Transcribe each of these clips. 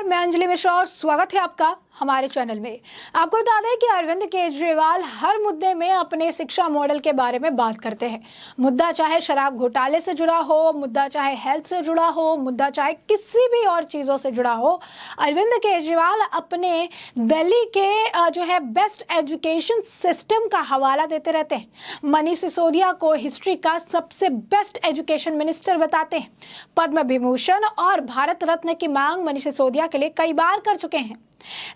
मैं अंजलि मिश्रा और स्वागत है आपका हमारे चैनल में। आपको बता दें कि अरविंद केजरीवाल हर मुद्दे में अपने शिक्षा मॉडल के बारे में बात करते हैं। मुद्दा चाहे शराब घोटाले से जुड़ा हो, मुद्दा चाहे हेल्थ से जुड़ा हो, मुद्दा चाहे किसी भी और चीजों से जुड़ा हो, अरविंद केजरीवाल अपने दिल्ली के जो है बेस्ट एजुकेशन सिस्टम का हवाला देते रहते हैं। मनीष सिसोदिया को हिस्ट्री का सबसे बेस्ट एजुकेशन मिनिस्टर बताते हैं। पद्म विभूषण और भारत रत्न की मांग मनीष सिसोदिया के लिए कई बार कर चुके हैं,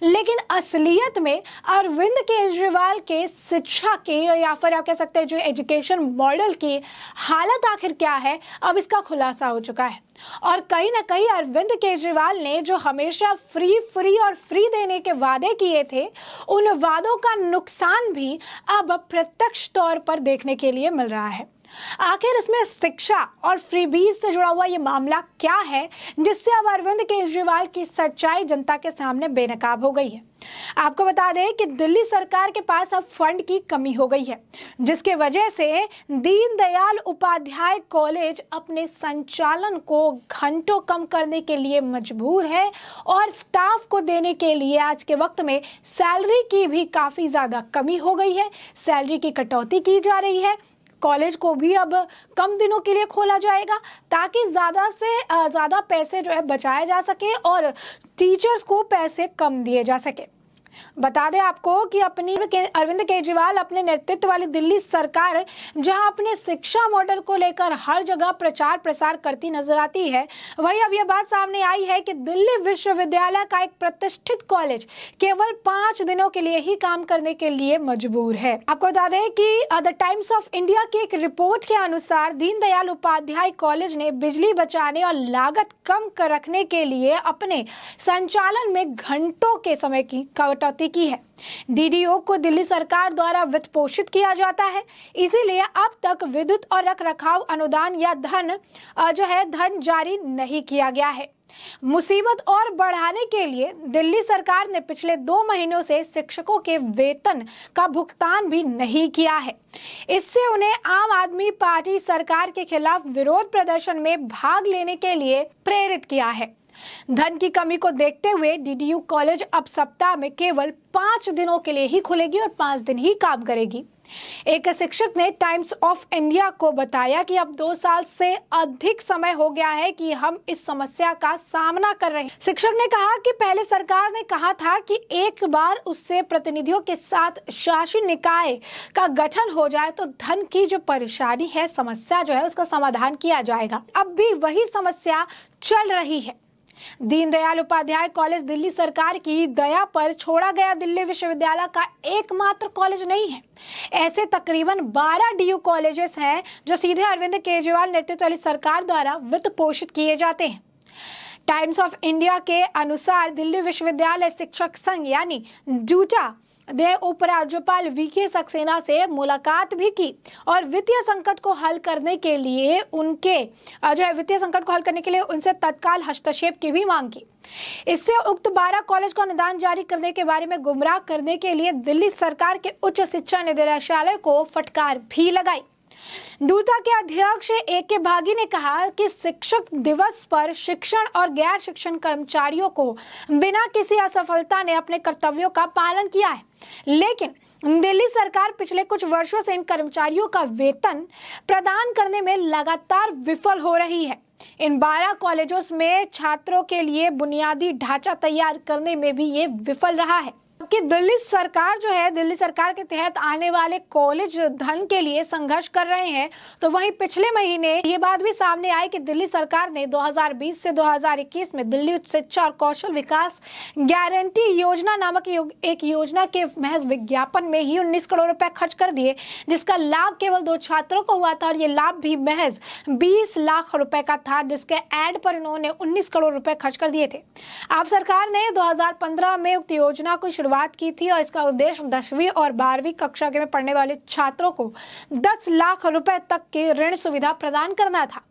लेकिन असलियत में अरविंद केजरीवाल के शिक्षा के या फिर आप कह सकते हैं जो एजुकेशन मॉडल की हालत आखिर क्या है, अब इसका खुलासा हो चुका है। और कहीं ना कहीं अरविंद केजरीवाल ने जो हमेशा फ्री देने के वादे किए थे, उन वादों का नुकसान भी अब प्रत्यक्ष तौर पर देखने के लिए मिल रहा है। आखिर इसमें शिक्षा और फ्रीबीज से जुड़ा हुआ ये मामला क्या है, जिससे अब अरविंद केजरीवाल की सच्चाई जनता के सामने बेनकाब हो गई है। आपको बता दें कि दिल्ली सरकार के पास अब फंड की कमी हो गई है, जिसके वजह से दीनदयाल उपाध्याय कॉलेज अपने संचालन को घंटों कम करने के लिए मजबूर है और स्टाफ को देने के लिए आज के वक्त में सैलरी की भी काफी ज्यादा कमी हो गई है। सैलरी की कटौती की जा रही है। कॉलेज को भी अब कम दिनों के लिए खोला जाएगा ताकि ज्यादा से ज्यादा पैसे जो है बचाए जा सके और टीचर्स को पैसे कम दिए जा सके। बता दें आपको कि अरविंद केजरीवाल अपने नेतृत्व वाली दिल्ली सरकार जहां अपने शिक्षा मॉडल को लेकर हर जगह प्रचार प्रसार करती नजर आती है, वहीं अब यह बात सामने आई है कि दिल्ली विश्वविद्यालय का एक प्रतिष्ठित कॉलेज केवल 5 दिनों के लिए ही काम करने के लिए मजबूर है। आपको बता दें कि द टाइम्स ऑफ इंडिया की एक रिपोर्ट के अनुसार दीनदयाल उपाध्याय कॉलेज ने बिजली बचाने और लागत कम रखने के लिए अपने संचालन में घंटों के समय की कटौती की है। डीडीओ को दिल्ली सरकार द्वारा वित्त पोषित किया जाता है, इसीलिए अब तक विद्युत और रखरखाव अनुदान या धन जारी नहीं किया गया है। मुसीबत और बढ़ाने के लिए दिल्ली सरकार ने पिछले 2 महीनों से शिक्षकों के वेतन का भुगतान भी नहीं किया है। इससे उन्हें आम आदमी पार्टी सरकार के खिलाफ विरोध प्रदर्शन में भाग लेने के लिए प्रेरित किया है। धन की कमी को देखते हुए डीडीयू कॉलेज अब सप्ताह में केवल 5 दिनों के लिए ही खुलेगी और 5 दिन ही काम करेगी। एक शिक्षक ने टाइम्स ऑफ इंडिया को बताया कि अब 2 साल से अधिक समय हो गया है कि हम इस समस्या का सामना कर रहे हैं। शिक्षक ने कहा कि पहले सरकार ने कहा था कि एक बार उससे प्रतिनिधियों के साथ शासी निकाय का गठन हो जाए तो धन की जो परेशानी है, समस्या जो है, उसका समाधान किया जाएगा। अब भी वही समस्या चल रही है। दीनदयाल उपाध्याय कॉलेज दिल्ली सरकार की दया पर छोड़ा गया दिल्ली विश्वविद्यालय का एकमात्र कॉलेज नहीं है। ऐसे तकरीबन 12 डीयू कॉलेजेस हैं जो सीधे अरविंद केजरीवाल नेतृत्व वाली सरकार द्वारा वित्त पोषित किए जाते हैं। टाइम्स ऑफ इंडिया के अनुसार दिल्ली विश्वविद्यालय शिक्षक संघ यानी डूटा ने उपराज्यपाल वीके सक्सेना से मुलाकात भी की और वित्तीय संकट को हल करने के लिए उनसे तत्काल हस्तक्षेप की भी मांग की। इससे उक्त 12 कॉलेज को अनुदान जारी करने के बारे में गुमराह करने के लिए दिल्ली सरकार के उच्च शिक्षा निदेशालय को फटकार भी लगाई। दूता के अध्यक्ष ए.के. भागी ने कहा कि शिक्षक दिवस पर शिक्षण और गैर शिक्षण कर्मचारियों को बिना किसी असफलता ने अपने कर्तव्यों का पालन किया है, लेकिन दिल्ली सरकार पिछले कुछ वर्षों से इन कर्मचारियों का वेतन प्रदान करने में लगातार विफल हो रही है। इन 12 कॉलेजों में छात्रों के लिए बुनियादी ढांचा तैयार करने में भी ये विफल रहा है कि दिल्ली सरकार के तहत आने वाले कॉलेज धन के लिए संघर्ष कर रहे हैं। तो वहीं पिछले महीने ये बात भी सामने आई कि दिल्ली सरकार ने 2020 से 2021 में दिल्ली उच्च शिक्षा और कौशल विकास गारंटी योजना नामक एक योजना के महज विज्ञापन में ही 19 करोड़ रुपए खर्च कर दिए, जिसका लाभ केवल 2 छात्रों को हुआ था और ये लाभ भी महज 20 लाख रुपए का था, जिसके एड पर इन्होंने 19 करोड़ रुपए खर्च कर दिए थे। आप सरकार ने 2015 में उक्त योजना को शुरुआत की थी और इसका उद्देश्य 10वीं और 12वीं कक्षा में पढ़ने वाले छात्रों को 10 लाख रुपए तक की ऋण सुविधा प्रदान करना था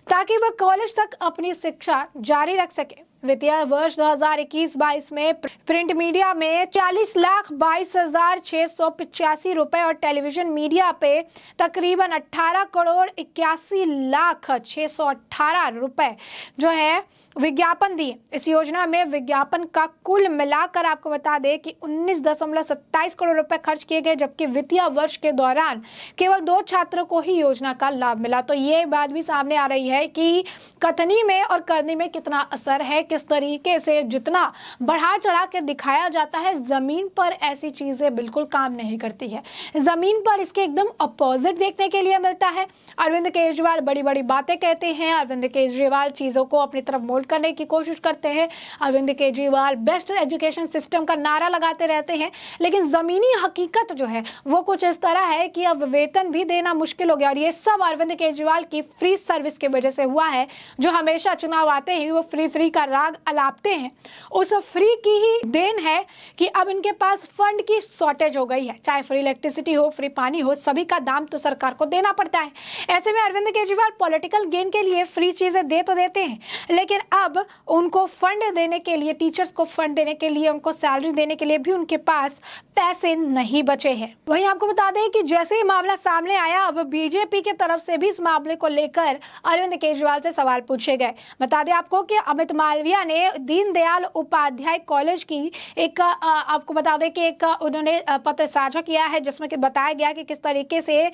ताकि वह कॉलेज तक अपनी शिक्षा जारी रख सके। वित्तीय वर्ष 2021-22 में प्रिंट मीडिया में 40,22,685 रुपए और टेलीविजन मीडिया पे तकरीबन 18,81,618 रुपए जो है विज्ञापन दिए। इस योजना में विज्ञापन का कुल मिलाकर आपको बता दें कि 19.27 करोड़ रुपए खर्च किए गए, जबकि वित्तीय वर्ष के दौरान केवल 2 छात्रों को ही योजना का लाभ मिला। तो ये बात भी सामने आ रही है कि कथनी में और करनी में कितना असर है, किस तरीके से जितना बढ़ा चढ़ा के दिखाया जाता है, जमीन पर ऐसी चीजें बिल्कुल काम नहीं करती है। जमीन पर इसके एकदम अपोजिट देखने के लिए मिलता है। अरविंद केजरीवाल बड़ी बड़ी बातें कहते हैं, अरविंद केजरीवाल चीजों को अपनी तरफ मोल्ड करने की कोशिश करते हैं, Arvind Kejriwal best education system का नारा लगाते रहते हैं, लेकिन जमीनी हकीकत जो है वो कुछ इस तरह है कि अब वेतन भी देना मुश्किल हो गया। और ये सब अरविंद केजरीवाल की फ्री सर्विस की वजह से हुआ है, जो हमेशा चुनाव आते ही वो फ्री का राग अलापते हैं। उस फ्री की ही देन है कि अब इनके पास फंड की शॉर्टेज हो गई है। चाहे फ्री इलेक्ट्रिसिटी हो, फ्री पानी हो, सभी का दाम तो सरकार को देना पड़ता है। ऐसे में अरविंद केजरीवाल पॉलिटिकल गेन के लिए फ्री चीजें दे तो देते हैं, लेकिन अब उनको फंड देने के लिए, टीचर्स को फंड देने के लिए, उनको सैलरी देने के लिए भी उनके पास पैसे नहीं बचे हैं। वहीं आपको बता दें कि जैसे ही मामला सामने आया, अब बीजेपी की तरफ से भी इस मामले को लेकर अरविंद केजरीवाल से सवाल पूछे गए। बता दें आपको कि अमित मालविया ने दीनदयाल उपाध्याय कॉलेज की एक आपको बता दें कि एक उन्होंने पत्र साझा किया है, जिसमें कि बताया गया कि किस तरीके से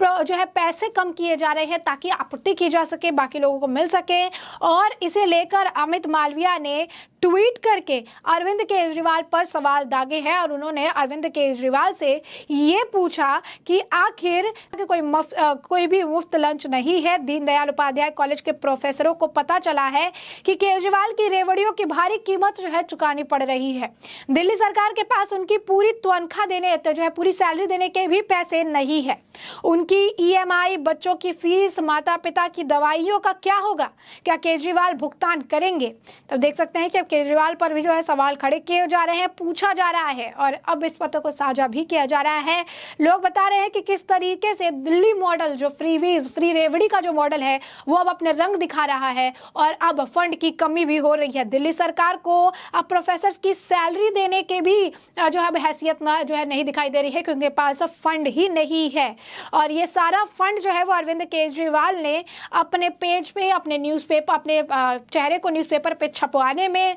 जो है पैसे कम किए जा रहे हैं ताकि आपूर्ति की जा सके, बाकी लोगों को मिल सके। और इसे लेकर अमित मालविया ने ट्वीट करके अरविंद केजरीवाल पर सवाल दागे हैं और उन्होंने अरविंद केजरीवाल से ये पूछा कि आखिर कोई भी मुफ्त लंच नहीं है। दीनदयाल उपाध्याय कॉलेज के प्रोफेसरों को पता चला है कि केजरीवाल की रेवड़ियों की भारी कीमत जो है चुकानी पड़ रही है। दिल्ली सरकार के पास उनकी पूरी तनख्वाह देने जो है पूरी सैलरी देने के भी पैसे नहीं है। उनकी ईएमआई, बच्चों की फीस, माता पिता की दवाइयों का क्या होगा? क्या केजरीवाल भुगतान करेंगे? तो देख सकते हैं कि अब केजरीवाल पर भी जो है सवाल खड़े किए जा रहे हैं, पूछा जा रहा है और अब इस पत्र को साझा भी किया जा रहा है। लोग बता रहे हैं कि किस तरीके से दिल्ली मॉडल, जो फ्री रेवड़ी का जो मॉडल है, वो अब अपने रंग दिखा रहा है और अब फंड की कमी भी हो रही है। दिल्ली सरकार को अब प्रोफेसर की सैलरी देने के भी जो है हैसियत जो है नहीं दिखाई दे रही है, क्योंकि उनके पास फंड ही नहीं है। और ये सारा फंड जो है वो अरविंद केजरीवाल ने अपने पेज पे, अपने न्यूज़पेपर, अपने चेहरे को न्यूज़पेपर पे छपवाने में,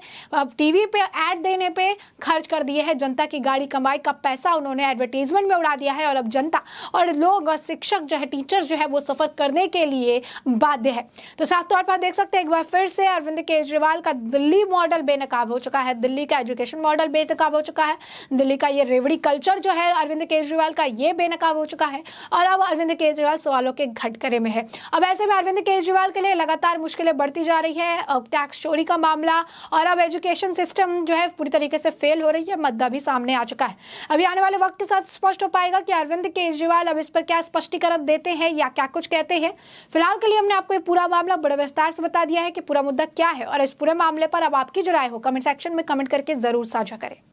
टीवी पे ऐड देने पे खर्च कर दिए हैं। जनता की गाड़ी कमाई का पैसा उन्होंने एडवर्टीजमेंट में उड़ा दिया है और अब जनता और लोग और शिक्षक जो है, टीचर्स जो है वो सफर करने के लिए बाध्य है। तो साफ तौर पर देख सकते हैं एक बार फिर से अरविंद केजरीवाल का दिल्ली मॉडल बेनकाब हो चुका है, दिल्ली का एजुकेशन मॉडल बेनकाब हो चुका है, दिल्ली का ये रेवड़ी कल्चर जो है अरविंद केजरीवाल का ये बेनकाब हो चुका है और अब अरविंद केजरीवाल सवालों के घटकरे में है। अब ऐसे में अरविंद केजरीवाल के लिए लगातार मुश्किलें बढ़ती जा रही है। टैक्स चोरी का मामला और अब एजुकेशन सिस्टम जो है पूरी तरीके से फेल हो रही है, मुद्दा भी सामने आ चुका है। अभी आने वाले वक्त के साथ स्पष्ट हो पाएगा कि अरविंद केजरीवाल अब इस पर क्या स्पष्टीकरण देते हैं या क्या कुछ कहते हैं। फिलहाल के लिए हमने आपको ये पूरा मामला बड़े विस्तार से बता दिया है कि पूरा मुद्दा क्या है और इस पूरे मामले पर अब आपकी जो राय हो कमेंट सेक्शन में कमेंट करके जरूर साझा करें।